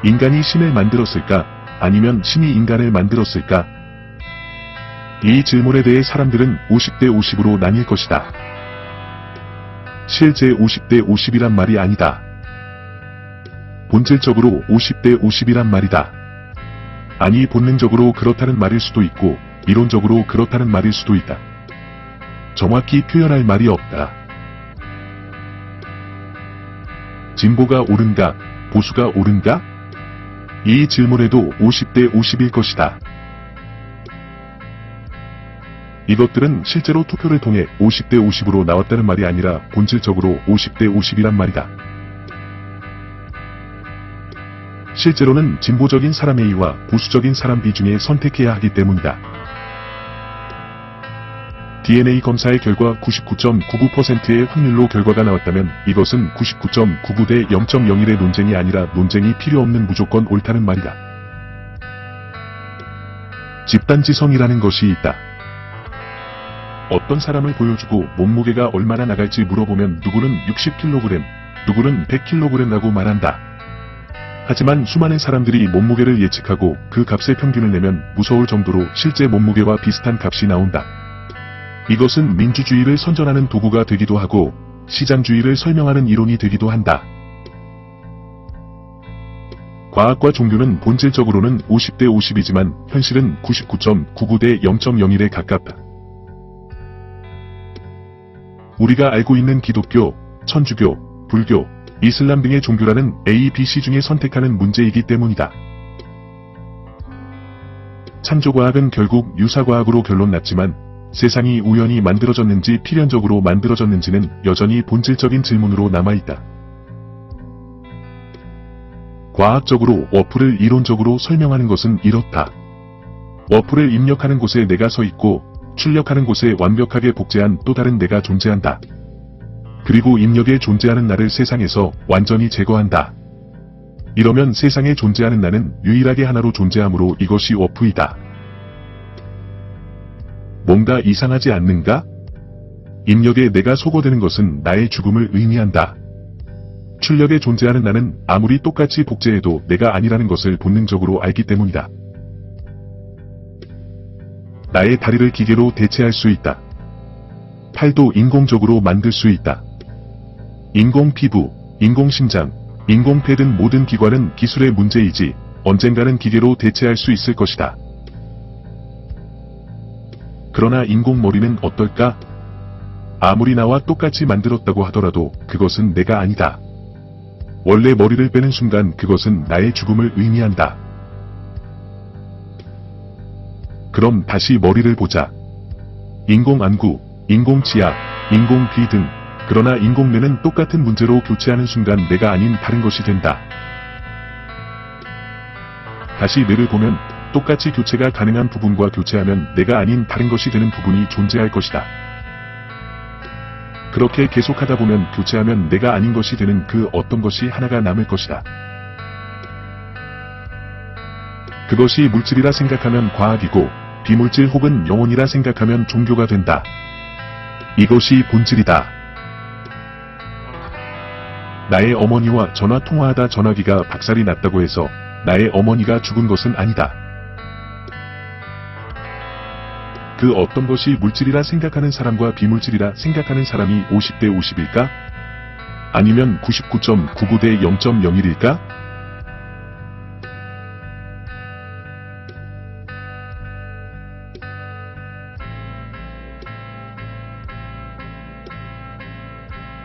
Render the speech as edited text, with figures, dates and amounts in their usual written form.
인간이 신을 만들었을까? 아니면 신이 인간을 만들었을까? 이 질문에 대해 사람들은 50대 50으로 나뉠 것이다. 실제 50대 50이란 말이 아니다. 본질적으로 50대 50이란 말이다. 아니, 본능적으로 그렇다는 말일 수도 있고 이론적으로 그렇다는 말일 수도 있다. 정확히 표현할 말이 없다. 진보가 옳은가? 보수가 옳은가? 이 질문에도 50대 50일 것이다. 이것들은 실제로 투표를 통해 50대 50으로 나왔다는 말이 아니라 본질적으로 50대 50이란 말이다. 실제로는 진보적인 사람 A와 보수적인 사람 B 중에 선택해야 하기 때문이다. DNA 검사의 결과 99.99%의 확률로 결과가 나왔다면 이것은 99.99 대 0.01의 논쟁이 아니라 논쟁이 필요 없는 무조건 옳다는 말이다. 집단지성이라는 것이 있다. 어떤 사람을 보여주고 몸무게가 얼마나 나갈지 물어보면 누구는 60kg, 누구는 100kg라고 말한다. 하지만 수많은 사람들이 몸무게를 예측하고 그 값의 평균을 내면 무서울 정도로 실제 몸무게와 비슷한 값이 나온다. 이것은 민주주의를 선전하는 도구가 되기도 하고 시장주의를 설명하는 이론이 되기도 한다. 과학과 종교는 본질적으로는 50대 50이지만 현실은 99.99 대 0.01에 가깝다. 우리가 알고 있는 기독교, 천주교, 불교, 이슬람 등의 종교라는 A, B, C 중에 선택하는 문제이기 때문이다. 창조과학은 결국 유사과학으로 결론 났지만 세상이 우연히 만들어졌는지 필연적으로 만들어졌는지는 여전히 본질적인 질문으로 남아있다. 과학적으로 워프를 이론적으로 설명하는 것은 이렇다. 워프를 입력하는 곳에 내가 서 있고 출력하는 곳에 완벽하게 복제한 또 다른 내가 존재한다. 그리고 입력에 존재하는 나를 세상에서 완전히 제거한다. 이러면 세상에 존재하는 나는 유일하게 하나로 존재하므로 이것이 워프이다. 뭔가 이상하지 않는가? 입력에 내가 소거되는 것은 나의 죽음을 의미한다. 출력에 존재하는 나는 아무리 똑같이 복제해도 내가 아니라는 것을 본능적으로 알기 때문이다. 나의 다리를 기계로 대체할 수 있다. 팔도 인공적으로 만들 수 있다. 인공 피부, 인공 심장, 인공 폐 등 모든 기관은 기술의 문제이지 언젠가는 기계로 대체할 수 있을 것이다. 그러나 인공 머리는 어떨까? 아무리 나와 똑같이 만들었다고 하더라도 그것은 내가 아니다. 원래 머리를 빼는 순간 그것은 나의 죽음을 의미한다. 그럼 다시 머리를 보자. 인공 안구, 인공 치아, 인공 귀 등. 그러나 인공 뇌는 똑같은 문제로 교체하는 순간 내가 아닌 다른 것이 된다. 다시 뇌를 보면 똑같이 교체가 가능한 부분과 교체하면 내가 아닌 다른 것이 되는 부분이 존재할 것이다. 그렇게 계속하다 보면 교체하면 내가 아닌 것이 되는 그 어떤 것이 하나가 남을 것이다. 그것이 물질이라 생각하면 과학이고 비물질 혹은 영혼이라 생각하면 종교가 된다. 이것이 본질이다. 나의 어머니와 전화 통화하다 전화기가 박살이 났다고 해서 나의 어머니가 죽은 것은 아니다. 그 어떤 것이 물질이라 생각하는 사람과 비물질이라 생각하는 사람이 50대 50일까? 아니면 99.99 대 0.01일까?